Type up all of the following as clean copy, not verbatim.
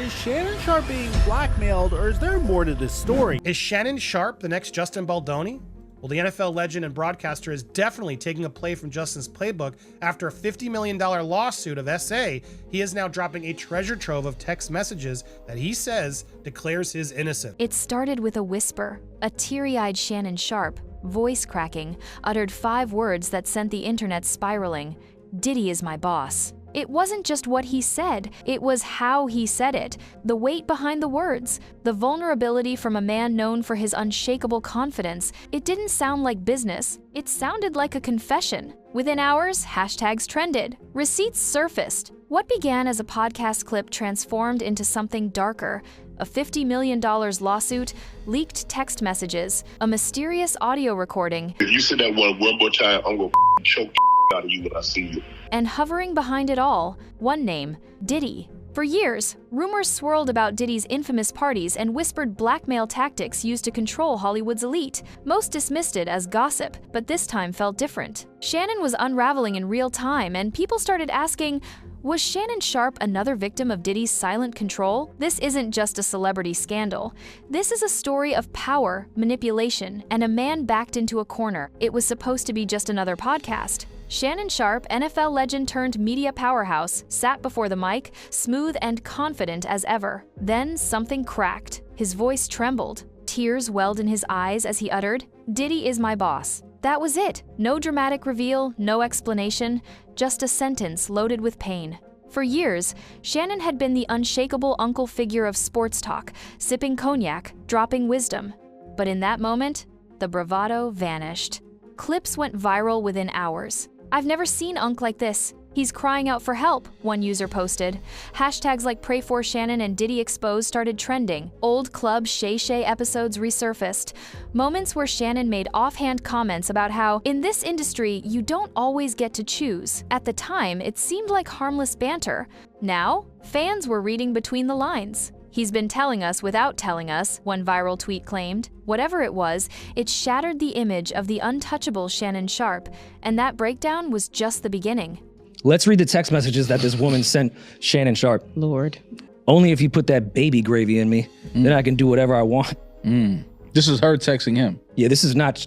is Shannon Sharpe being blackmailed, or is there more to this story? Is Shannon Sharpe the next Justin Baldoni? Well, the NFL legend and broadcaster is definitely taking a play from Justin's playbook. After a $50 million lawsuit of SA, he is now dropping a treasure trove of text messages that he says declares his innocence. It started with a whisper. A teary-eyed Shannon Sharpe, voice cracking, uttered 5 words that sent the internet spiraling. "Diddy is my boss." It wasn't just what he said, it was how he said it, the weight behind the words, the vulnerability from a man known for his unshakable confidence. It didn't sound like business, it sounded like a confession. Within hours, hashtags trended, receipts surfaced. What began as a podcast clip transformed into something darker. A $50 million lawsuit, leaked text messages, a mysterious audio recording. If you say that one more time, I'm gonna choke out of you when I see you. And hovering behind it all, one name, Diddy. For years, rumors swirled about Diddy's infamous parties and whispered blackmail tactics used to control Hollywood's elite. Most dismissed it as gossip, but this time felt different. Shannon was unraveling in real time, and people started asking, was Shannon Sharpe another victim of Diddy's silent control? This isn't just a celebrity scandal. This is a story of power, manipulation, and a man backed into a corner. It was supposed to be just another podcast. Shannon Sharpe, NFL legend turned media powerhouse, sat before the mic, smooth and confident as ever. Then something cracked. His voice trembled. Tears welled in his eyes as he uttered, "Diddy is my boss." That was it. No dramatic reveal, no explanation, just a sentence loaded with pain. For years, Shannon had been the unshakable uncle figure of sports talk, sipping cognac, dropping wisdom. But in that moment, the bravado vanished. Clips went viral within hours. "I've never seen Unc like this. He's crying out for help," one user posted. Hashtags like Pray for Shannon and Diddy Exposed started trending. Old Club Shay Shay episodes resurfaced. Moments where Shannon made offhand comments about how, in this industry, you don't always get to choose. At the time, it seemed like harmless banter. Now, fans were reading between the lines. "He's been telling us without telling us," one viral tweet claimed. Whatever it was, it shattered the image of the untouchable Shannon Sharpe, and that breakdown was just the beginning. Let's read the text messages that this woman sent Shannon Sharpe. Lord. "Only if you put that baby gravy in me, then I can do whatever I want." This is her texting him. Yeah, this is not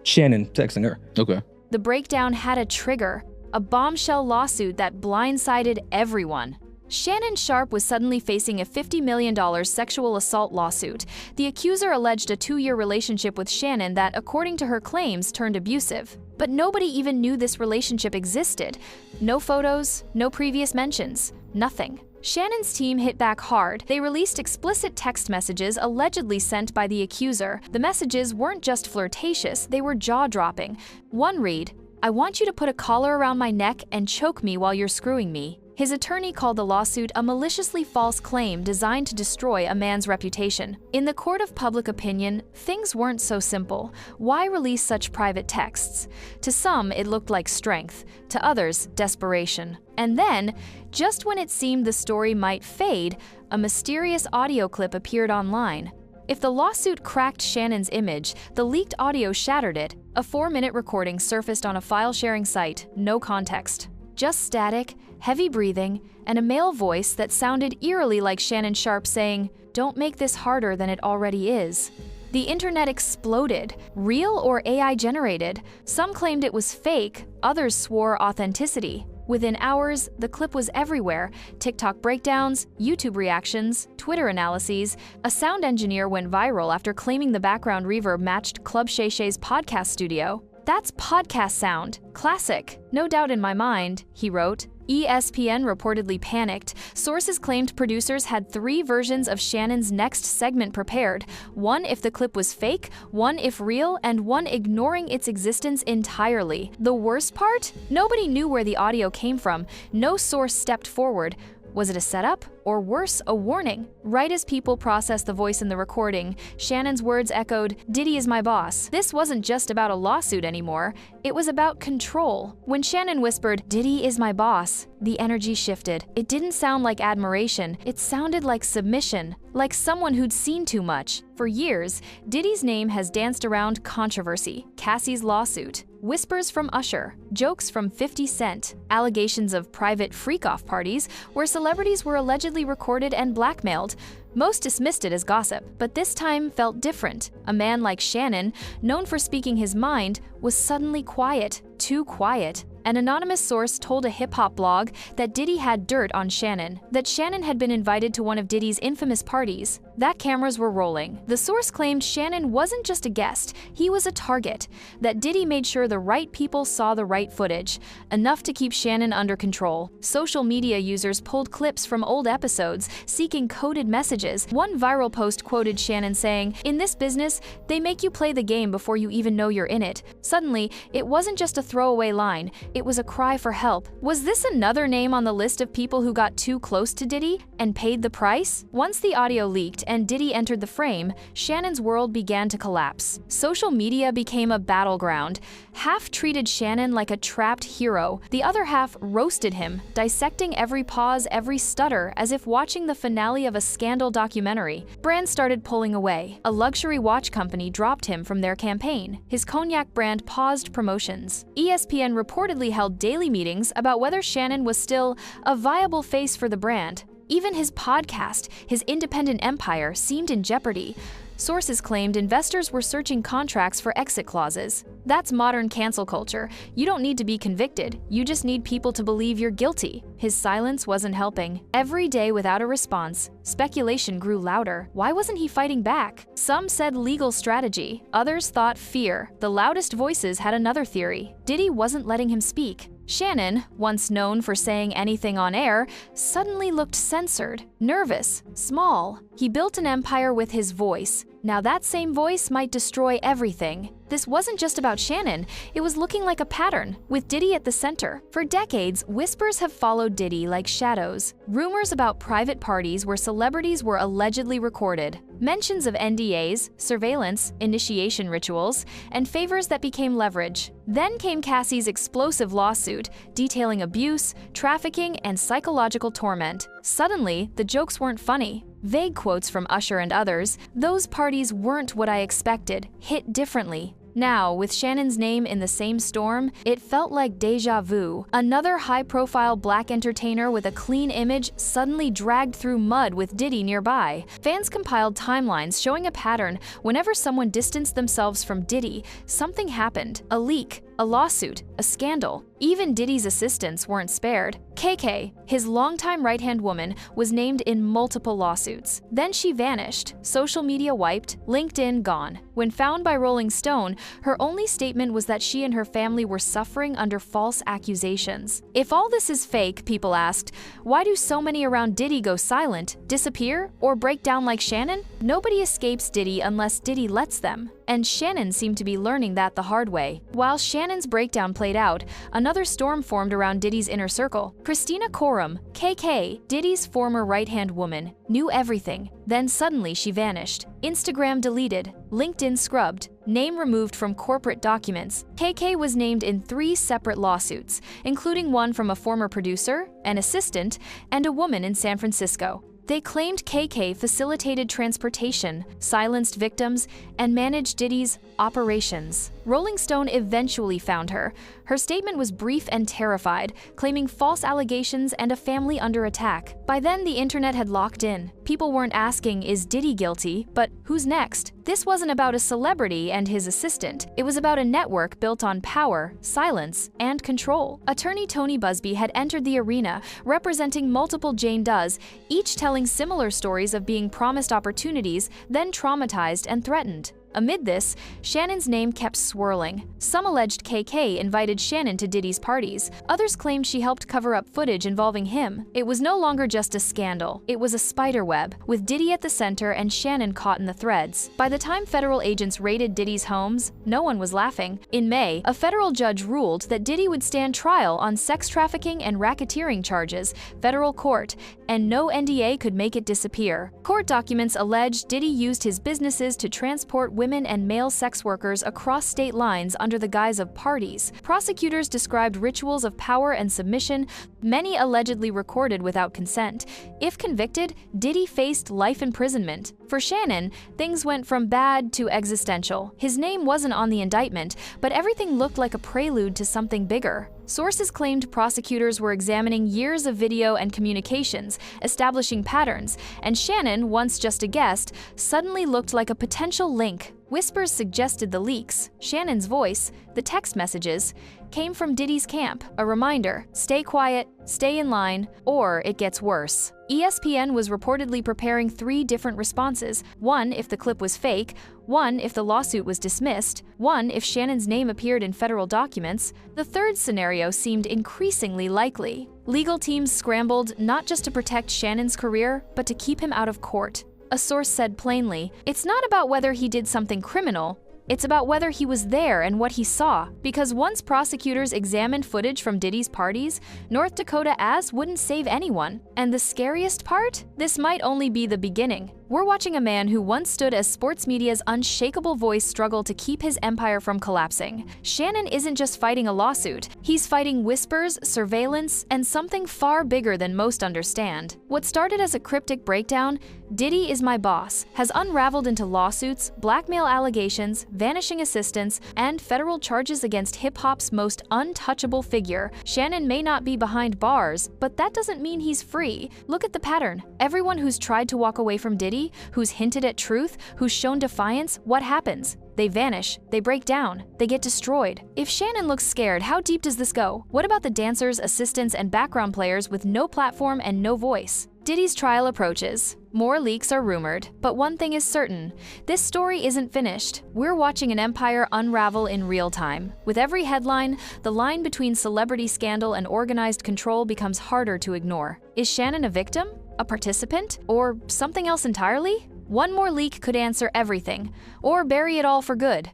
Shannon texting her. Okay. The breakdown had a trigger, a bombshell lawsuit that blindsided everyone. Shannon Sharpe was suddenly facing a $50 million sexual assault lawsuit. The accuser alleged a 2-year relationship with Shannon that, according to her claims, turned abusive. But nobody even knew this relationship existed. No photos, no previous mentions, nothing. Shannon's team hit back hard. They released explicit text messages allegedly sent by the accuser. The messages weren't just flirtatious, they were jaw-dropping. One read, "I want you to put a collar around my neck and choke me while you're screwing me." His attorney called the lawsuit a maliciously false claim designed to destroy a man's reputation. In the court of public opinion, things weren't so simple. Why release such private texts? To some, it looked like strength. To others, desperation. And then, just when it seemed the story might fade, a mysterious audio clip appeared online. If the lawsuit cracked Shannon's image, the leaked audio shattered it. A 4-minute recording surfaced on a file-sharing site, no context. Just static, heavy breathing, and a male voice that sounded eerily like Shannon Sharpe saying, "Don't make this harder than it already is." The internet exploded. Real or AI generated? Some claimed it was fake, others swore authenticity. Within hours, the clip was everywhere. TikTok breakdowns, YouTube reactions, Twitter analyses. A sound engineer went viral after claiming the background reverb matched Club Shay Shay's podcast studio. "That's podcast sound. Classic. No doubt in my mind," he wrote. ESPN reportedly panicked. Sources claimed producers had 3 versions of Shannon's next segment prepared. One if the clip was fake, one if real, and one ignoring its existence entirely. The worst part? Nobody knew where the audio came from. No source stepped forward. Was it a setup? Or worse, a warning? Right as people processed the voice in the recording, Shannon's words echoed, "Diddy is my boss." This wasn't just about a lawsuit anymore. It was about control. When Shannon whispered, "Diddy is my boss," the energy shifted. It didn't sound like admiration. It sounded like submission, like someone who'd seen too much. For years, Diddy's name has danced around controversy. Cassie's lawsuit, whispers from Usher, jokes from 50 Cent, allegations of private freak-off parties where celebrities were allegedly allegedly recorded and blackmailed. Most dismissed it as gossip, but this time felt different. A man like Shannon, known for speaking his mind, was suddenly quiet, too quiet. An anonymous source told a hip-hop blog that Diddy had dirt on Shannon, that Shannon had been invited to one of Diddy's infamous parties, that cameras were rolling. The source claimed Shannon wasn't just a guest, he was a target, that Diddy made sure the right people saw the right footage, enough to keep Shannon under control. Social media users pulled clips from old episodes, seeking coded messages. One viral post quoted Shannon saying, "In this business, they make you play the game before you even know you're in it." Suddenly, it wasn't just a throwaway line, it was a cry for help. Was this another name on the list of people who got too close to Diddy and paid the price? Once the audio leaked and Diddy entered the frame, Shannon's world began to collapse. Social media became a battleground. Half treated Shannon like a trapped hero, the other half roasted him, dissecting every pause, every stutter, as if watching the finale of a scandal documentary. Brands started pulling away. A luxury watch company dropped him from their campaign. His cognac brand paused promotions. ESPN reportedly held daily meetings about whether Shannon was still a viable face for the brand. Even his podcast, his independent empire, seemed in jeopardy. Sources claimed investors were searching contracts for exit clauses. That's modern cancel culture. You don't need to be convicted, you just need people to believe you're guilty. His silence wasn't helping. Every day without a response, speculation grew louder. Why wasn't he fighting back? Some said legal strategy, others thought fear. The loudest voices had another theory. Diddy wasn't letting him speak. Shannon, once known for saying anything on air, suddenly looked censored, nervous, small. He built an empire with his voice. Now that same voice might destroy everything. This wasn't just about Shannon, it was looking like a pattern, with Diddy at the center. For decades, whispers have followed Diddy like shadows. Rumors about private parties where celebrities were allegedly recorded. Mentions of NDAs, surveillance, initiation rituals, and favors that became leverage. Then came Cassie's explosive lawsuit, detailing abuse, trafficking, and psychological torment. Suddenly, the jokes weren't funny. Vague quotes from Usher and others, "Those parties weren't what I expected," hit differently. Now, with Shannon's name in the same storm, it felt like déjà vu. Another high-profile black entertainer with a clean image suddenly dragged through mud with Diddy nearby. Fans compiled timelines showing a pattern. Whenever someone distanced themselves from Diddy, something happened. A leak, a lawsuit, a scandal. Even Diddy's assistants weren't spared. KK, his longtime right-hand woman, was named in multiple lawsuits. Then she vanished, social media wiped, LinkedIn gone. When found by Rolling Stone, her only statement was that she and her family were suffering under false accusations. If all this is fake, people asked, why do so many around Diddy go silent, disappear, or break down like Shannon? Nobody escapes Diddy unless Diddy lets them. And Shannon seemed to be learning that the hard way. While Shannon's breakdown played out, another storm formed around Diddy's inner circle. Christina Coram, KK, Diddy's former right-hand woman, knew everything. Then suddenly she vanished. Instagram deleted, LinkedIn scrubbed, name removed from corporate documents. KK was named in 3 separate lawsuits, including one from a former producer, an assistant, and a woman in San Francisco. They claimed KK facilitated transportation, silenced victims, and managed Diddy's operations. Rolling Stone eventually found her. Her statement was brief and terrified, claiming false allegations and a family under attack. By then, the internet had locked in. People weren't asking, is Diddy guilty, but who's next? This wasn't about a celebrity and his assistant. It was about a network built on power, silence, and control. Attorney Tony Busby had entered the arena, representing multiple Jane Does, each telling similar stories of being promised opportunities, then traumatized and threatened. Amid this, Shannon's name kept swirling. Some alleged KK invited Shannon to Diddy's parties. Others claimed she helped cover up footage involving him. It was no longer just a scandal. It was a spiderweb, with Diddy at the center and Shannon caught in the threads. By the time federal agents raided Diddy's homes, no one was laughing. In May, a federal judge ruled that Diddy would stand trial on sex trafficking and racketeering charges, federal court, and no NDA could make it disappear. Court documents allege Diddy used his businesses to transport women and male sex workers across state lines under the guise of parties. Prosecutors described rituals of power and submission, many allegedly recorded without consent. If convicted, Diddy faced life imprisonment. For Shannon, things went from bad to existential. His name wasn't on the indictment, but everything looked like a prelude to something bigger. Sources claimed prosecutors were examining years of video and communications, establishing patterns, and Shannon, once just a guest, suddenly looked like a potential link. Whispers suggested the leaks. Shannon's voice, the text messages, came from Diddy's camp, a reminder: stay quiet, stay in line, or it gets worse. ESPN was reportedly preparing 3 different responses: one if the clip was fake, one if the lawsuit was dismissed, one if Shannon's name appeared in federal documents. The third scenario seemed increasingly likely. Legal teams scrambled not just to protect Shannon's career, but to keep him out of court. A source said plainly, "It's not about whether he did something criminal, it's about whether he was there and what he saw." Because once prosecutors examined footage from Diddy's parties, North Dakota ads wouldn't save anyone. And the scariest part? This might only be the beginning. We're watching a man who once stood as sports media's unshakable voice struggle to keep his empire from collapsing. Shannon isn't just fighting a lawsuit, he's fighting whispers, surveillance, and something far bigger than most understand. What started as a cryptic breakdown, "Diddy is my boss," has unraveled into lawsuits, blackmail allegations, vanishing assistants, and federal charges against hip-hop's most untouchable figure. Shannon may not be behind bars, but that doesn't mean he's free. Look at the pattern. Everyone who's tried to walk away from Diddy, who's hinted at truth, who's shown defiance, what happens? They vanish, they break down, they get destroyed. If Shannon looks scared, how deep does this go? What about the dancers, assistants, and background players with no platform and no voice? Diddy's trial approaches. More leaks are rumored, but one thing is certain: this story isn't finished. We're watching an empire unravel in real time. With every headline, the line between celebrity scandal and organized control becomes harder to ignore. Is Shannon a victim? A participant? Or something else entirely? One more leak could answer everything, or bury it all for good.